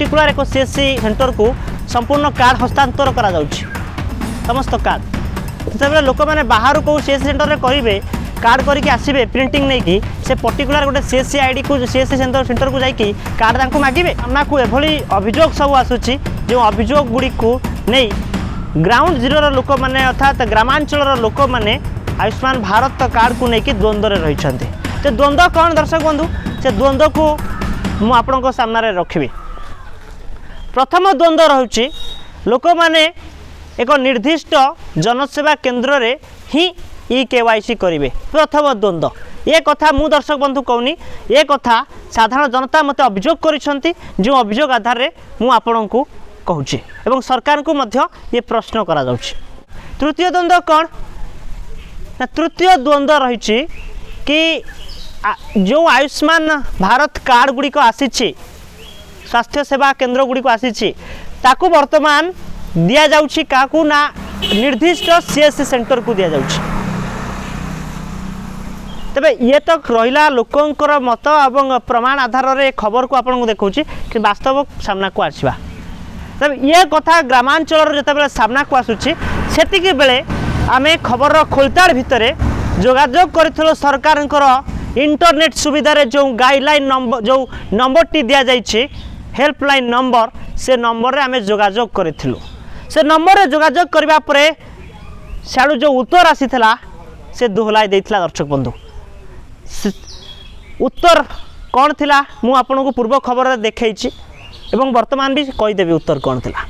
Particular एक CSC centre को संपूर्ण कार्ड हस्तांतर करा जाउछि समस्त कार्ड जब लोक मैंने बाहर को सीएससी सेंटर में करेंगे कार्ड करके आसबे प्रिंटिंग नहीं कि से पर्टिकुलर गोटे सीएससी आईडी को सीएससी सेंटर को जाकि कार्ड मागे सामना को एभली अभियोग सब आसूची जो अभियोग गुड़ी को नहीं ग्राउंड जीरो लोक मैंने अर्थात ग्रामांचल लोक मैंने आयुष्मान भारत कार्ड को लेकिन द्वंद्व रही से द्वंद्व कौन दर्शक बंधु से द्वंद्व को मु आपण सामने रखी प्रथम द्वंद्व रही लोक मैंने एक निर्दिष्ट जनसेवा केन्द्र रे ही केवाईसी करेंगे प्रथम द्वंद्व ये कथा मु दर्शक बंधु कहूनी ये कथा साधारण जनता मते अभियोग करिसेंती जो अभियोग आधार रे मु आपण को कहूँ एवं सरकार को मध्य ये प्रश्न करा जाउछि। तृतीय द्वंद्व कौन ना तृतीय द्वंद्व रही कि जो आयुष्मान भारत कार्ड गुड़िक आसी स्वास्थ्य सेवा केन्द्र गुड़िक आसी ताकू वर्तमान दिया जाउछि काकू ना निर्दिष्ट सीएससी सेंटर को दिया जाउछि तबे ये तो रहिला लोकंकर मत एवं प्रमाण आधार रे खबर को आपन को देखौछि कि वास्तव सामना को आसीबा तब ये कथा ग्रामांचल जिते सामना को आसूची सेतिकी बेले आमे खबर खोलताड़ भितर जोगाजोग कर सरकार इंटरनेट सुविधा रे जो गाइडलाइन नंबर जो नंबर टी दिया जाइए हेल्पलाइन नंबर से नंबर रे आमे जोगाजोग करूँ से नंबर रे जोगाजोग करबा परे साडू जो उत्तर आसीथिला से दोहलाई देथिला दर्शक बंधु उत्तर कौन थिला मु आपन को पूर्व खबर देखैछि एवं वर्तमान भी कहीदेवी उत्तर कौन थिला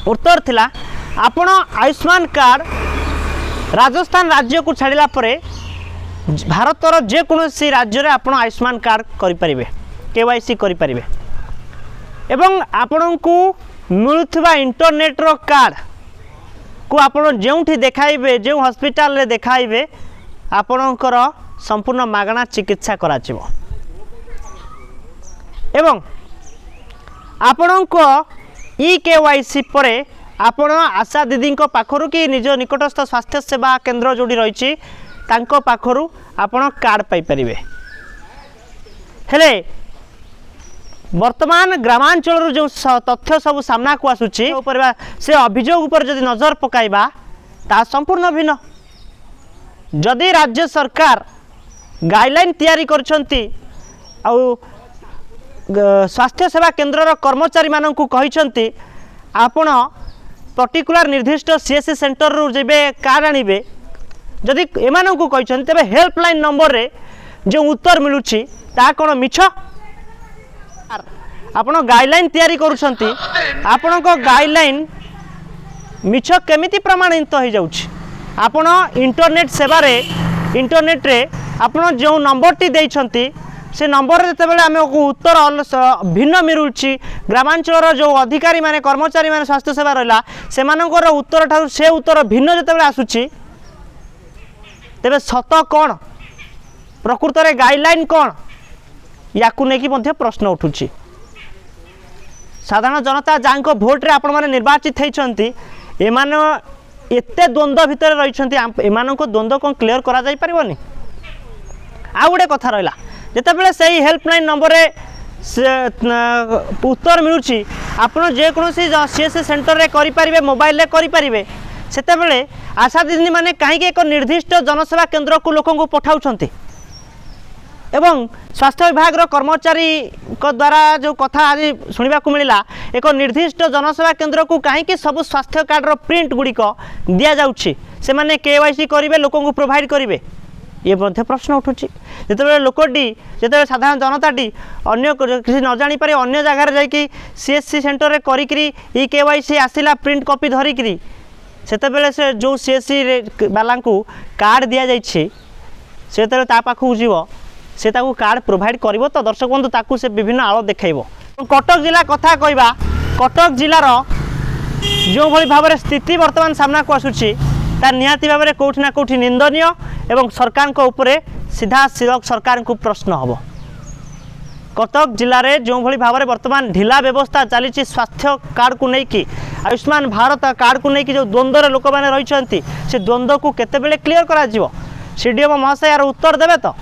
उत्तर थिला आपण आयुष्मान कार्ड राजस्थान राज्य को छाड़िला परे भारतर जेकोसी राज्य रे आपण आयुष्मान कार्ड करि परिबे केवाईसी करि परिबे एवं आपण को मिलुथबा इंटरनेट रो कार्ड को आपण जेउठी देखाइबे जो हॉस्पिटल रे देखाइबे आपणकर संपूर्ण मागणा चिकित्सा कराजिवो एवं आपण को केवाईसी परे आपण आशा दीदी पाखरु कि निज निकटस्थ स्वास्थ्य सेवा केन्द्र जोड़ी रही पाखरु आपण कार्ड पाई परिबे हेले वर्तमान ग्रामांचल जो तथ्य सब सामना को आसूची से अभियोग उपर जदि नजर पकाइबा ता संपूर्ण भिन्न जदि राज्य सरकार गाइडलाइन तैयारी करछंती आउ स्वास्थ्य सेवा केन्द्र कर्मचारी मानक कहिसंती आपण पर्टिकुलर निर्दिष्ट सीएससी सेंटर रु जेबे कार्ड आनिबे जदि एमानक कहिसंती तबे हेल्पलाइन नंबर रे जो उत्तर मिलुची ता कोन मिछ आपण गाइडलाइन तैयारी करूछंती आपण को गाइडलाइन मिछ केमिति प्रमाणित हो जाउची आपण इंटरनेट सेवा रे इंटरनेट रे आपण जो नंबर टी देइछंती से नंबर जिते आम उत्तर भिन्न मिलूँ ग्रामांचल जो अधिकारी माने कर्मचारी माने स्वास्थ्य सेवा रहा से उत्तर ठार से उत्तर भिन्न जिते आसूची तेबे सत कौन प्रकृत में गाइडलाइन कौन या नहीं प्रश्न उठुची साधारण जनता जहाँ भोट रे आपण माने निर्वाचित होती एमान एते द्वंद्व भितर रही एमान द्वंद्व कौन क्लियर करा जाई परिबनी आ गोटे कथा रहा जितेबाला से हेल्पलाइन नंबर उत्तर मिलूँ आपड़ जेकोसी सीएससी सेंटर रे करें मोबाइल रे करें से आशा दीदी मैंने कहीं एक निर्दिष्ट जनसेवा केन्द्र को लोक पठाऊँ एवं स्वास्थ्य विभाग कर्मचारी द्वारा जो कथा आज शुणा मिला एक निर्दिष्ट जनसेवा केन्द्र को कहीं सब स्वास्थ्य कार्ड प्रिंट गुड़िक दि जाऊँगी से मैंने केवाईसी करेंगे लोक प्रोवाइड करेंगे ये मध्य प्रश्न उठुची जिते लोकटी जिते साधारण जनताटी अन्य किसी न जापर अन्य जगार जाकि सीएससी सेंटर रे करी केवाईसी आसला प्रिंट कॉपी धरिकी सेतेबेले से जो सीएससी वाला को कार्ड दि जाइए से पाखक जीव से कार्ड प्रोवाइड कर तो दर्शक बंधु ताकू से विभिन्न आड़ देखब कटक जिला कथा कहवा कटक जिलार जो भाई भाव में स्थिति वर्तमान सामना को आसूची तार निहाती भाव में कौटि ना कौटि निंदनीय एवं सरकार को उपरे सीधा सीधक सरकार को प्रश्न हम कटक जिले में जो भाई भाव में वर्तमान ढिला व्यवस्था चली स्वास्थ्य कार्ड को लेकिन आयुष्मान भारत कार्ड को लेकिन जो द्वंद्व लोक मैंने रही से द्वंद्व को केतेबेले क्लियर करा सीडीएम महाशय यार उत्तर देवे तो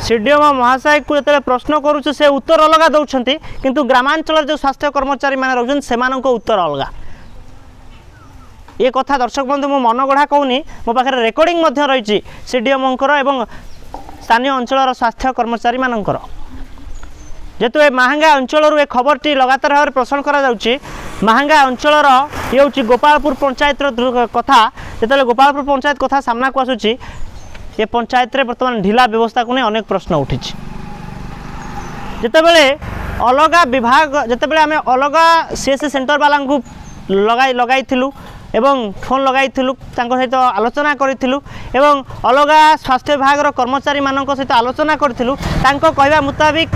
सीडीएम महाशय को जो प्रश्न करुच्छे से उत्तर अलग दौरान किंतु ग्रामांचल जो स्वास्थ्य कर्मचारी मैंने रोचन से उत्तर अलग ये कथा दर्शक बंधु मो मन गढ़ा कहूनी मो पाखे रेकर्डिंग रही सीडीएम एवं स्थानीय अंचल स्वास्थ्य कर्मचारी मानकर जेतु ए महांगा अंचल ए खबरटी लगातार भाव प्रसारण करा महांगा अंचल ये हूँ गोपालपुर पंचायत कथा जो गोपालपुर पंचायत कथा सामना को आसूची ये पंचायत रे वर्तमान ढिला व्यवस्था को नहीं अनेक प्रश्न उठी जितेबले अलग विभाग जितेबले आम अलग सीएससी सेंटर वाला लगाई एवं फोन लगाई सहित आलोचना करूँ एवं अलग स्वास्थ्य विभाग कर्मचारी मान सहित आलोचना करूँ कहवा मुताबिक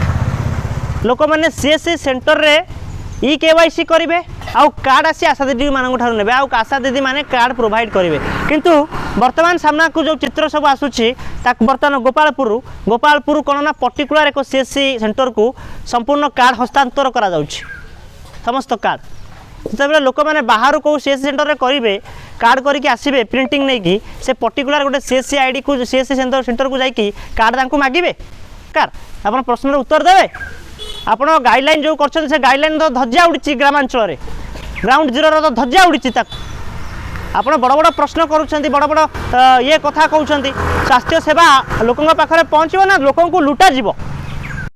लोक मैंने सीएससी सेंटर रे केवाईसी करेंगे आउ कार्ड आसी आशा दीदी मानक ठार ने आशा दीदी माने कार्ड प्रोवाइड करेंगे किंतु वर्तमान सामना को जो चित्र सब आसूची बर्तमान गोपालपुर कौन ना पर्टिकुलर एक सीएससी सेंटर को संपूर्ण कार्ड हस्तांतर करा जाउछि समस्त कार्ड जिते लोक मैंने बाहर को सीएससी सेंटर रे करेंगे कार्ड करके आसबे प्रिंटिंग नहीं कि से पर्टिकुलर गोटे सीएससी आईडी को सीएससी सेंटर को जाकि कार्ड मागिबे कार आप प्रश्न उत्तर देवे आपण गाइडलाइन जो कर से गाइडलाइन तो धज्जा उड़ी ग्रामांचल ग्राउंड जीरो तो धज्जा उड़ी आप बड़ बड़ प्रश्न करुँच बड़ ये कथा कहते स्वास्थ्य सेवा लोकों पाखे पहुँचो ना लोक लुटा जीव